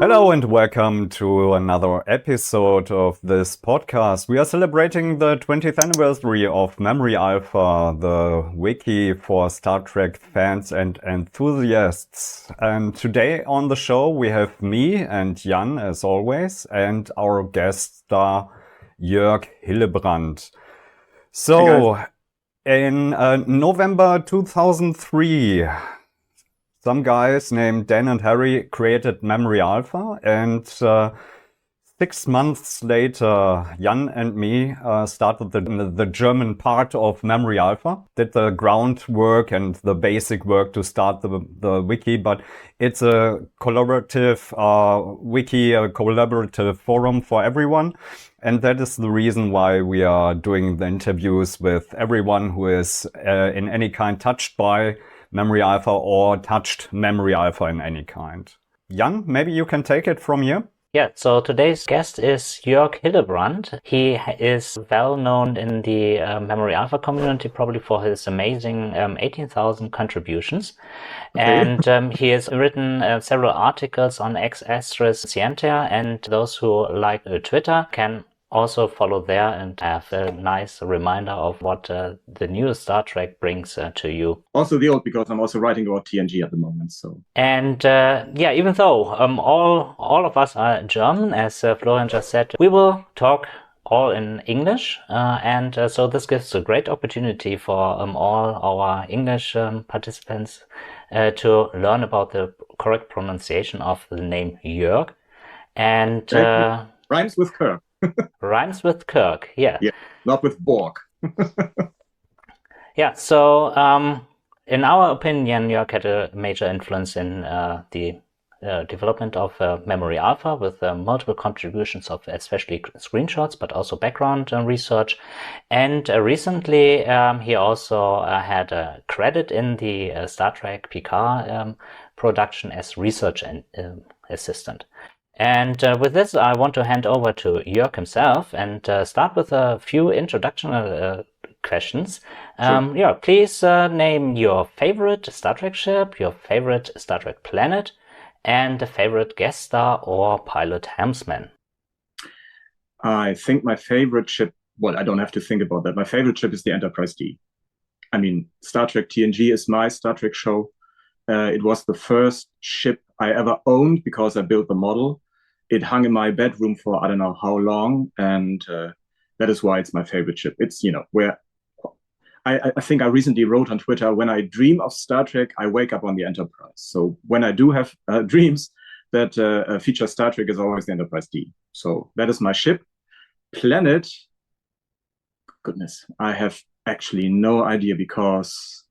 Hello and welcome to another episode of this podcast. We are celebrating the 20th anniversary of Memory Alpha, the wiki for Star Trek fans and enthusiasts. And today on the show we have me and Jan as always, and our guest star Jörg Hillebrand. So, in November 2003, some guys named Dan and Harry created Memory Alpha, and 6 months later, Jan and me started the German part of Memory Alpha, did the groundwork and the basic work to start the wiki, but it's a collaborative wiki, a collaborative forum for everyone. And that is the reason why we are doing the interviews with everyone who is in any kind touched by Memory Alpha or touched Memory Alpha in any kind. Jan, maybe you can take it from here. Yeah, so today's guest is Jörg Hillebrand. He is well known in the Memory Alpha community, probably for his amazing 18,000 contributions. Okay. And he has written several articles on X-Asterisk Scientia, and those who like Twitter can also follow there and have a nice reminder of what the new Star Trek brings to you. Also the old, because I'm also writing about TNG at the moment. So. And yeah, even though all of us are German, as Florian just said, we will talk all in English. And so this gives a great opportunity for all our English participants to learn about the correct pronunciation of the name Jörg. And rhymes with Kirk. Rhymes with Kirk, yeah. Yeah, not with Borg. Yeah, so in our opinion, Jörg had a major influence in the development of Memory Alpha with multiple contributions of especially screenshots, but also background research. And recently, he also had a credit in the Star Trek Picard production as research assistant. And with this, I want to hand over to Jörg himself and start with a few introductory questions. Sure. Yeah, please name your favorite Star Trek ship, your favorite Star Trek planet, and a favorite guest star or pilot helmsman. I think my favorite ship, well, I don't have to think about that. My favorite ship is the Enterprise D. I mean, Star Trek TNG is my Star Trek show. It was the first ship I ever owned because I built the model. It hung in my bedroom for I don't know how long, and that is why it's my favorite ship. It's, you know, where I think I recently wrote on Twitter, when I dream of Star Trek, I wake up on the Enterprise. So when I do have dreams that feature Star Trek, is always the Enterprise D. So that is my ship. Planet, goodness, I have actually no idea, because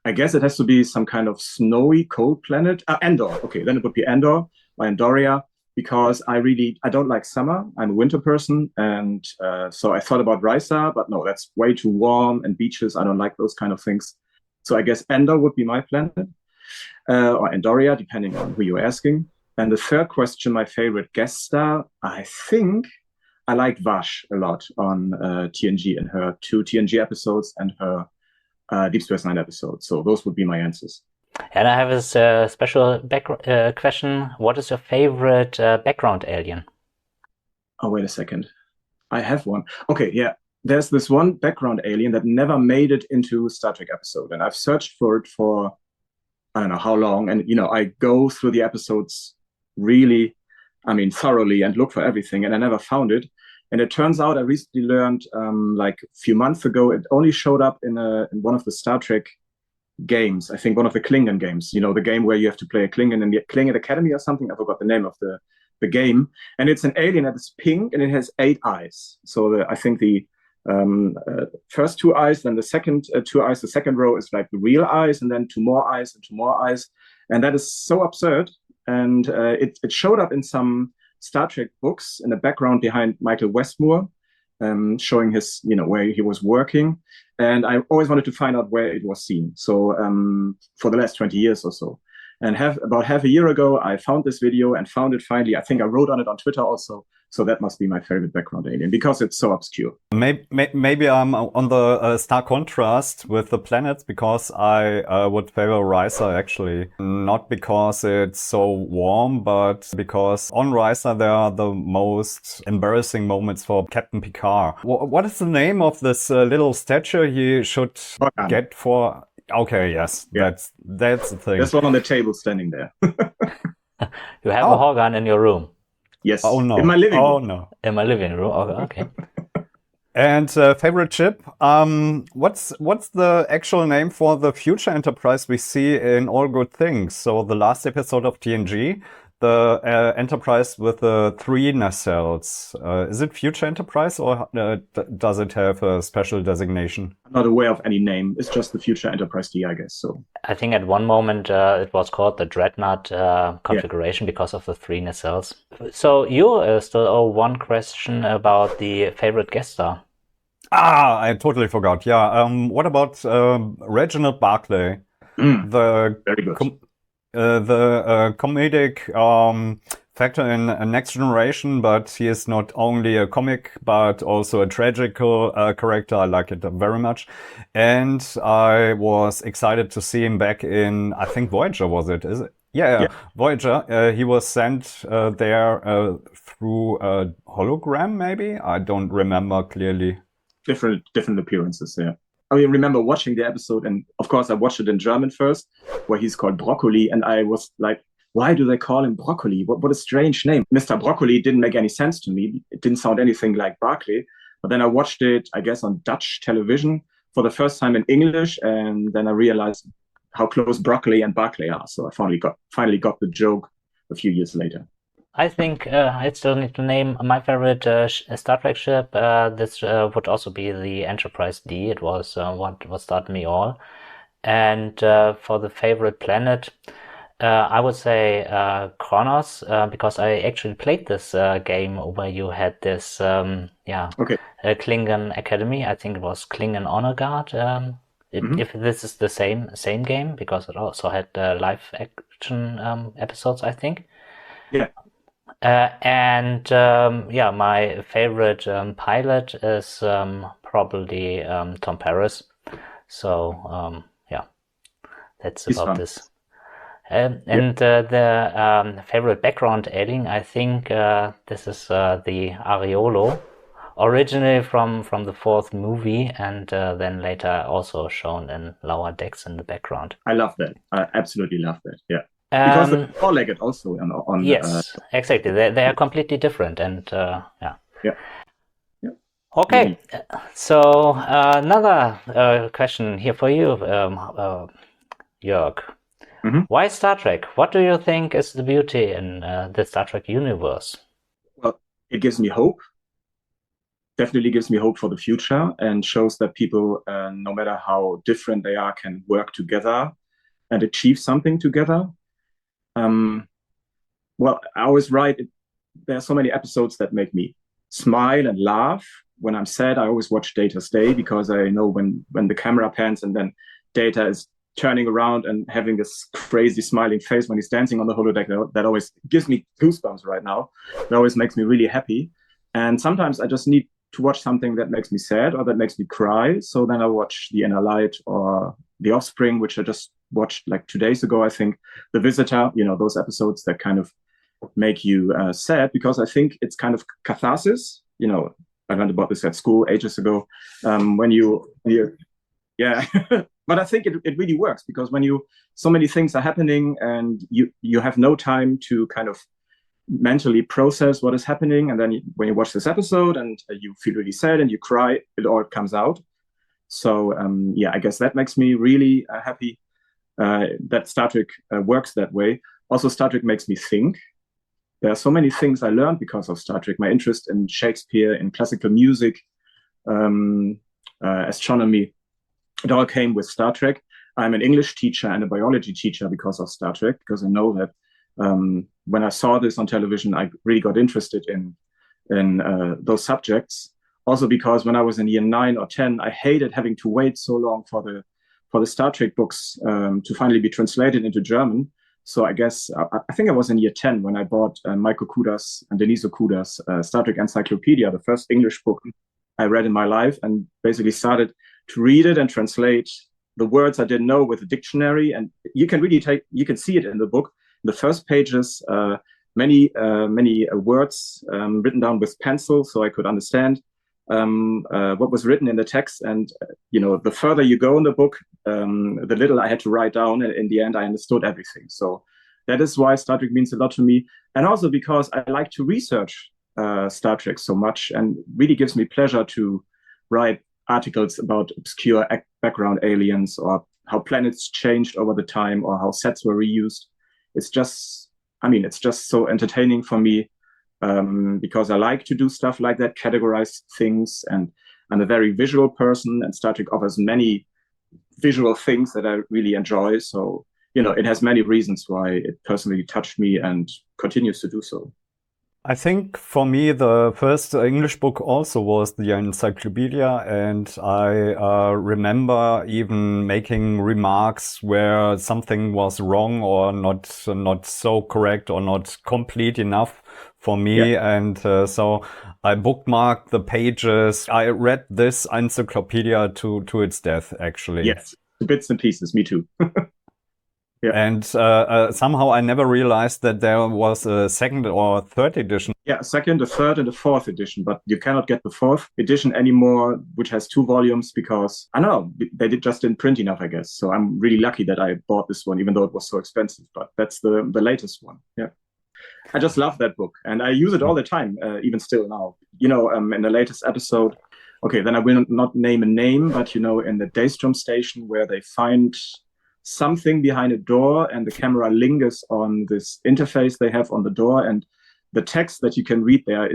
I guess it has to be some kind of snowy, cold planet. Endor. Okay, then it would be Endor or Andoria, because I don't like summer. I'm a winter person. And so I thought about Risa, but no, that's way too warm, and beaches, I don't like those kind of things. So I guess Endor would be my planet, or Andoria, depending on who you're asking. And the third question, my favorite guest star, I think I like Vash a lot on TNG, in her 2 TNG episodes and her Deep Space Nine episode. So those would be my answers. And I have a special question. What is your favorite background alien? Oh, wait a second. I have one. Okay, yeah. There's this one background alien that never made it into a Star Trek episode. And I've searched for it for, I don't know how long. And, you know, I go through the episodes really, thoroughly, and look for everything. And I never found it. And it turns out I recently learned, like a few months ago, it only showed up in one of the Star Trek games. I think one of the Klingon games, you know, the game where you have to play a Klingon in the Klingon Academy or something. I forgot the name of the game. And it's an alien that is pink, and it has 8 eyes. So I think the first 2 eyes, then the second 2 eyes, the second row is like the real eyes, and then 2 more eyes and 2 more eyes. And that is so absurd. And it showed up in some Star Trek books in the background behind Michael Westmore, showing his, you know, where he was working. And I always wanted to find out where it was seen. So for the last 20 years or so. And about half a year ago, I found this video and found it finally. I think I wrote on it on Twitter also. So that must be my favorite background alien because it's so obscure. Maybe I'm on the stark contrast with the planets because I would favor Risa actually. Not because it's so warm, but because on Risa there are the most embarrassing moments for Captain Picard. What is the name of this little statue he should get for? Okay, yes, yeah. That's the thing. There's one on the table standing there. You have a Horgan in your room. Yes. Oh no. In my living room. Oh no. In my living room. Oh, okay. And favorite ship? What's the actual name for the future Enterprise we see in All Good Things? So the last episode of TNG, the Enterprise with the 3 nacelles. Is it Future Enterprise or does it have a special designation? I'm not aware of any name. It's just the Future Enterprise D, I guess. So I think at one moment it was called the Dreadnought configuration because of the 3 nacelles. So you still owe one question about the favorite guest star. I totally forgot. Yeah. What about Reginald Barclay? Very good. The comedic factor in Next Generation, but he is not only a comic but also a tragical character. I like it very much, and I was excited to see him back in, I think, Voyager, was it? Is it? Yeah. Voyager. He was sent there through a hologram, maybe. I don't remember clearly. Different appearances. Yeah. I remember watching the episode, and of course I watched it in German first, where he's called Broccoli, and I was like, why do they call him Broccoli? What a strange name. Mr. Broccoli didn't make any sense to me. It didn't sound anything like Barclay. But then I watched it, I guess, on Dutch television for the first time in English, and then I realized how close Broccoli and Barclay are. So I finally got the joke a few years later. I think I still need to name my favorite Star Trek ship. This would also be the Enterprise D. It was what started me all. And for the favorite planet, I would say Kronos, because I actually played this game where you had this Klingon Academy. I think it was Klingon Honor Guard. If this is the same game, because it also had live action episodes, I think. Yeah. My favorite pilot is probably Tom Paris. So that's He's about fun. this. The favorite background alien, I think this is the Ariolo, originally from the 4th movie, and then later also shown in Lower Decks in the background. I love that. I absolutely love that. Yeah. Because they're four-legged also on yes, exactly. They are completely different, and Yeah. Okay, so another question here for you, Jörg. Why Star Trek? What do you think is the beauty in the Star Trek universe? Well, it gives me hope. Definitely gives me hope for the future, and shows that people, no matter how different they are, can work together and achieve something together. Well, I always write, there are so many episodes that make me smile and laugh. When I'm sad, I always watch Data Stay, because I know when the camera pans and then Data is turning around and having this crazy smiling face when he's dancing on the holodeck, that always gives me goosebumps right now. It always makes me really happy. And sometimes I just need to watch something that makes me sad or that makes me cry. So then I watch The Inner Light or The Offspring, which I just watched like 2 days ago, I think. The Visitor, those episodes that kind of make you sad, because I think it's kind of catharsis. I learned about this at school ages ago. But I think it really works, because when so many things are happening and you have no time to kind of mentally process what is happening, and then when you watch this episode and you feel really sad and you cry, it all comes out. So I guess that makes me really happy that Star Trek works that way. Also, Star Trek makes me think. There are so many things I learned because of Star Trek. My interest in Shakespeare, in classical music, astronomy, it all came with Star Trek. I'm an English teacher and a biology teacher because of Star Trek, because I know that when I saw this on television, I really got interested in those subjects. Also because when I was in year 9 or 10, I hated having to wait so long for the Star Trek books to finally be translated into German. So I guess I think I was in year 10 when I bought Michael Kudas and Denise Okuda's Star Trek Encyclopedia, the first English book I read in my life, and basically started to read it and translate the words I didn't know with a dictionary. And you can see it in the book. In the first pages, many words written down with pencil, so I could understand what was written in the text. And the further you go in the book, the little I had to write down. And in the end, I understood everything. So that is why Star Trek means a lot to me, and also because I like to research Star Trek so much, and really gives me pleasure to write articles about obscure background aliens, or how planets changed over the time, or how sets were reused. It's just so entertaining for me, because I like to do stuff like that, categorize things, and I'm a very visual person, and Star Trek offers many visual things that I really enjoy. So, it has many reasons why it personally touched me and continues to do so. I think for me, the first English book also was the Encyclopedia, and I remember even making remarks where something was wrong or not so correct or not complete enough for me. Yeah. And so I bookmarked the pages. I read this encyclopedia to its death, actually. Yes, the bits and pieces, me too. Yeah. And somehow I never realized that there was a second or third edition. Yeah, a second, a third, and a fourth edition, but you cannot get the fourth edition anymore, which has 2 volumes, because, I don't know, they just didn't print enough, I guess. So I'm really lucky that I bought this one, even though it was so expensive, but that's the latest one. Yeah. I just love that book, and I use it all the time, even still now. In the latest episode, okay, then I will not name a name, but, in the Daystrom station where they find something behind a door, and the camera lingers on this interface they have on the door, and the text that you can read there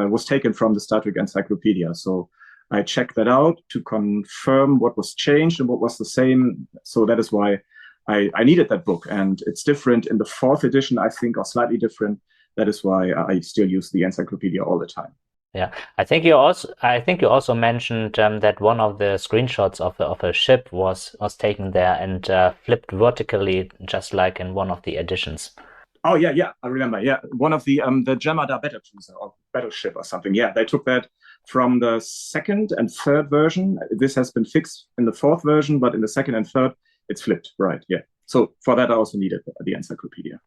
was taken from the Star Trek Encyclopedia. So I checked that out to confirm what was changed and what was the same. So that is why I needed that book, and it's different in the 4th edition, I think, or slightly different. That is why I still use the encyclopedia all the time. Yeah, I think you also mentioned that one of the screenshots of a ship was taken there and flipped vertically, just like in one of the editions. Oh yeah, I remember. Yeah, one of the Jem'Hadar Battlecruiser or battleship or something. Yeah, they took that from the 2nd and 3rd version. This has been fixed in the 4th version, but in the 2nd and 3rd, it's flipped. Right? Yeah. So for that, I also needed the encyclopedia.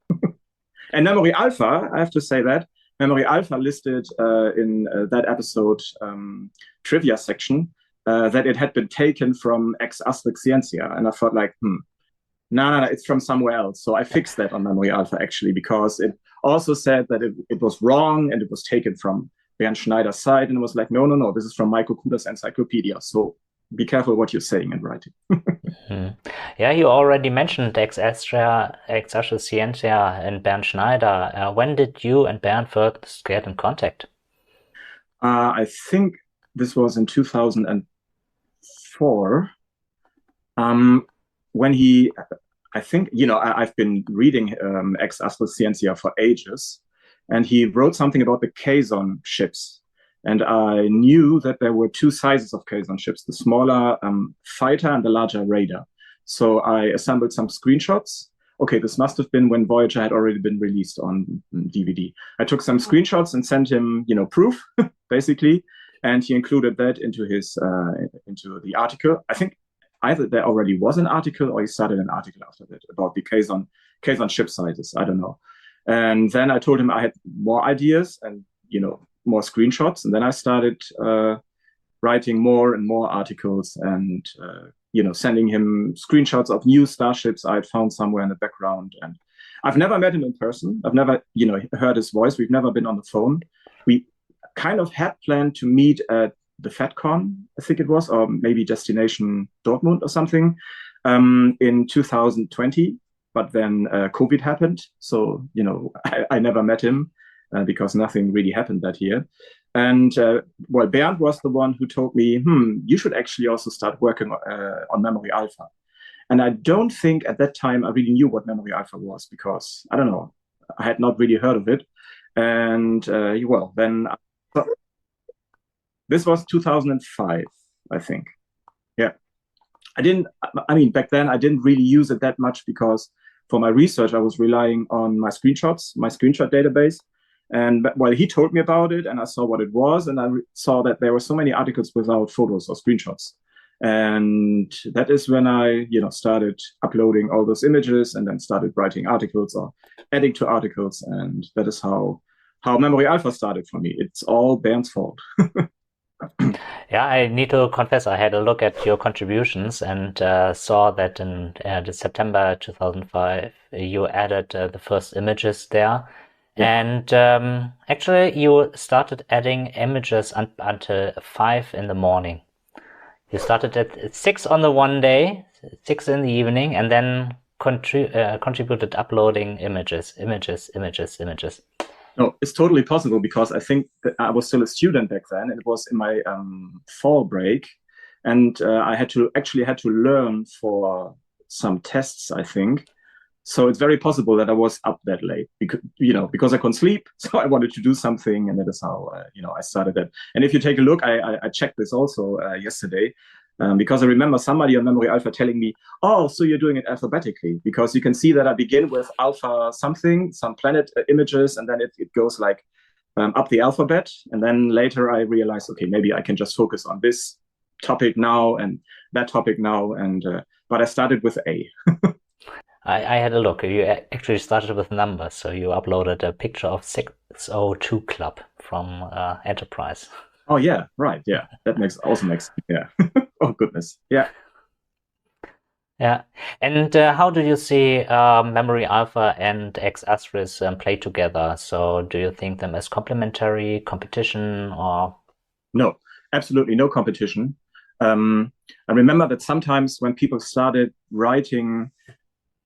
And Memory Alpha, I have to say that Memory Alpha listed in that episode trivia section that it had been taken from Ex Astra Scientia, and I thought like, no, it's from somewhere else. So I fixed that on Memory Alpha, actually, because it also said that it was wrong and it was taken from Bernd Schneider's site, and it was like, no, this is from Michael Kudas' encyclopedia. So be careful what you're saying and writing. Yeah, you already mentioned Ex Astra Scientia and Bernd Schneider. When did you and Bernd first get in contact? I think this was in 2004. When I think, I've been reading Ex Astra Scientia for ages, and he wrote something about the Kazon ships. And I knew that there were 2 sizes of Kazon ships, the smaller fighter and the larger raider. So I assembled some screenshots. Okay, this must have been when Voyager had already been released on DVD. I took some screenshots and sent him, proof, basically. And he included that into into the article. I think either there already was an article or he started an article after that about the Kazon ship sizes. I don't know. And then I told him I had more ideas and, more screenshots. And then I started writing more and more articles and, sending him screenshots of new starships I had found somewhere in the background. And I've never met him in person. I've never, heard his voice. We've never been on the phone. We kind of had planned to meet at the FedCon, I think it was, or maybe Destination Dortmund or something, in 2020. But then COVID happened. So, I never met him because nothing really happened that year. And Bernd was the one who told me, you should actually also start working on Memory Alpha. And I don't think at that time I really knew what Memory Alpha was, because, I don't know, I had not really heard of it. And then this was 2005, I think. Yeah. Back then I didn't really use it that much because for my research, I was relying on my screenshot database. And while he told me about it, and I saw what it was, and I saw that there were so many articles without photos or screenshots. And that is when I, started uploading all those images and then started writing articles or adding to articles. And that is how Memory Alpha started for me. It's all Bernd's fault. Yeah, I need to confess, I had a look at your contributions and saw that in September 2005, you added the first images there. Yeah. And actually, you started adding images until 5 in the morning. You started at 6 on the one day, 6 in the evening, and then contributed uploading images. No, it's totally possible because I think that I was still a student back then. It was in my fall break, and I had to learn for some tests, I think. So it's very possible that I was up that late because I couldn't sleep. So I wanted to do something, and that is how I started that. And if you take a look, I checked this also yesterday. Because I remember somebody on Memory Alpha telling me, oh, so you're doing it alphabetically, because you can see that I begin with alpha something, some planet images, and then it goes like up the alphabet. And then later I realized, okay, maybe I can just focus on this topic now and that topic now. And but I started with A. I had a look. You actually started with numbers. So you uploaded a picture of 602 Club from Enterprise. Oh, yeah, right. Yeah, that makes yeah. Oh, goodness. Yeah. Yeah. And how do you see Memory Alpha and X Asterisk play together? So do you think them as complementary, competition, or? No, absolutely no competition. I remember that sometimes when people started writing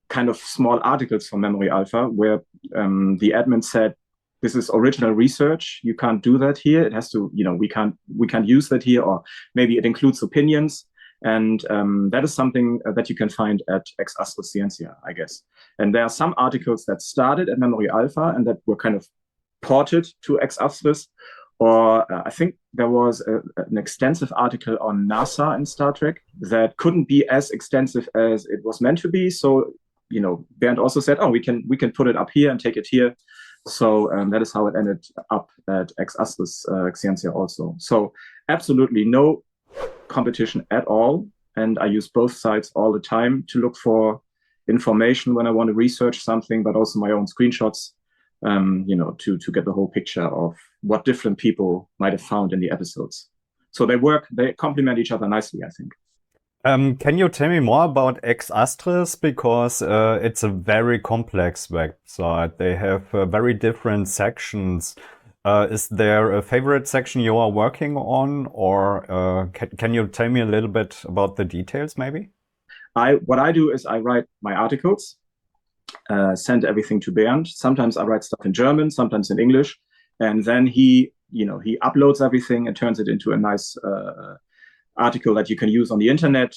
kind of small articles for Memory Alpha, where the admin said, this is original research, you can't do that here. It has to, we can't use that here, or maybe it includes opinions. And that is something that you can find at Ex Astro Scientia, I guess. And there are some articles that started at Memory Alpha and that were kind of ported to Ex Astris. Or I think there was an extensive article on NASA and Star Trek that couldn't be as extensive as it was meant to be. So, Bernd also said, oh, we can put it up here and take it here. So that is how it ended up at Ex Astris Scientia also. So absolutely no competition at all. And I use both sides all the time to look for information when I want to research something, but also my own screenshots, to get the whole picture of what different people might have found in the episodes. So they complement each other nicely, I think. Can you tell me more about Ex Astris? Because it's a very complex website. They have very different sections. Is there a favorite section you are working on? Or can you tell me a little bit about the details, maybe? What I do is I write my articles, send everything to Bernd. Sometimes I write stuff in German, sometimes in English. And then he uploads everything and turns it into a nice article that you can use on the internet,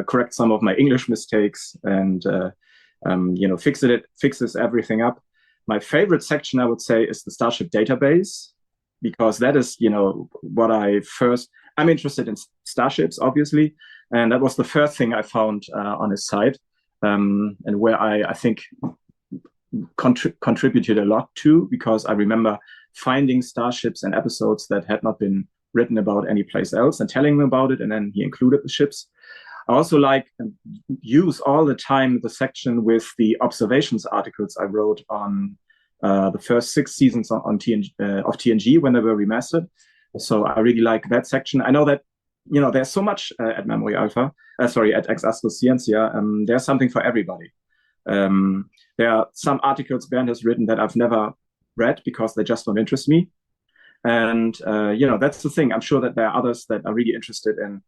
correct some of my English mistakes, and fixes everything up. My favorite section, I would say, is the Starship database, because that is what I'm interested in starships, obviously, and that was the first thing I found on his site, and where I think contributed a lot to, because I remember finding starships and episodes that had not been written about any place else and telling them about it, and then he included the ships. I also use all the time the section with the observations articles I wrote on the first 6 seasons of TNG when they were remastered. So I really like that section. I know that there's so much at Memory Alpha, at Ex Astro Scientia. There's something for everybody. There are some articles Bernd has written that I've never read because they just don't interest me. And, that's the thing. I'm sure that there are others that are really interested in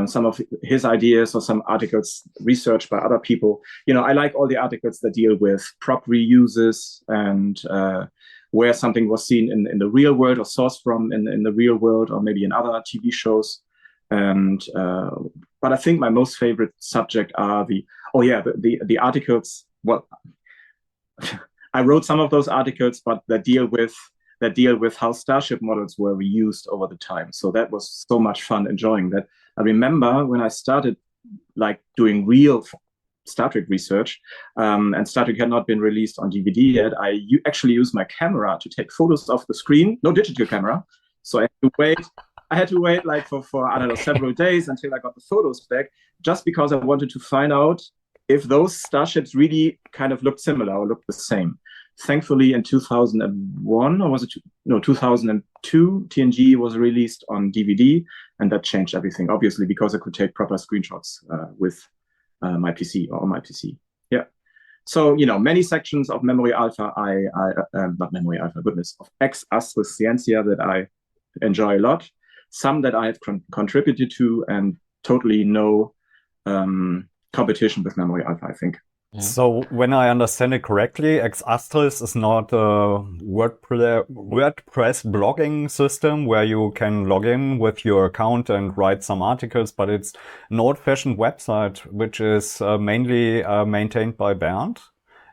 some of his ideas or some articles researched by other people. I like all the articles that deal with prop reuses and where something was seen in the real world or sourced from in the real world, or maybe in other TV shows. And but I think my most favorite subject are the articles. Well, I wrote some of those articles, but that deal with how Starship models were reused over the time. So that was so much fun enjoying that. I remember when I started doing real Star Trek research, and Star Trek had not been released on DVD yet, I actually used my camera to take photos of the screen, no digital camera. So I had to wait like for I don't know, several days until I got the photos back, just because I wanted to find out if those starships really kind of looked similar or looked the same. Thankfully, in 2001, or was it 2002, TNG was released on DVD, and that changed everything, obviously, because I could take proper screenshots with my PC or on my PC. Yeah. So, many sections of Memory Alpha, not Memory Alpha, goodness, of Ex Astra Scientia that I enjoy a lot. Some that I have contributed to, and totally no competition with Memory Alpha, I think. So when I understand it correctly, Ex Astris is not a WordPress blogging system where you can log in with your account and write some articles, but it's an old-fashioned website which is mainly maintained by Bernd.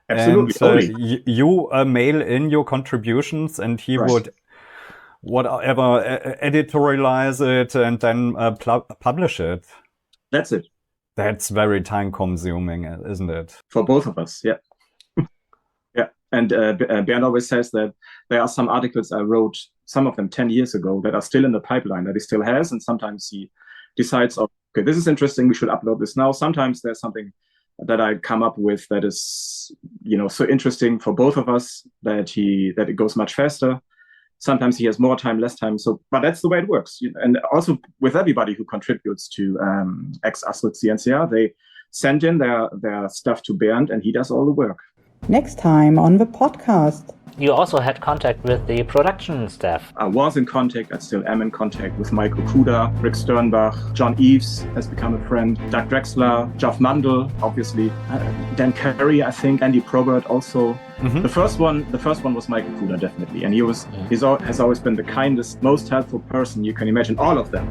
Absolutely. And you mail in your contributions, and he would whatever editorialize it and then publish it. That's it. That's very time-consuming, isn't it? For both of us, yeah. Yeah, and Bernd always says that there are some articles I wrote, some of them 10 years ago, that are still in the pipeline that he still has, and sometimes he decides, okay, this is interesting, we should upload this now. Sometimes there's something that I come up with that is, so interesting for both of us that it goes much faster. Sometimes he has more time, less time. But that's the way it works. And also with everybody who contributes to Ex Astra Scientia, they send in their stuff to Bernd, and he does all the work. Next time on the podcast. You also had contact with the production staff. I was in contact, I still am in contact with Michael Kuda, Rick Sternbach, John Eves has become a friend, Doug Drexler, Geoff Mandel, obviously, Dan Carey, I think, Andy Probert also. Mm-hmm. The first one was Michael Kuda, definitely, and he has always been the kindest, most helpful person you can imagine. All of them.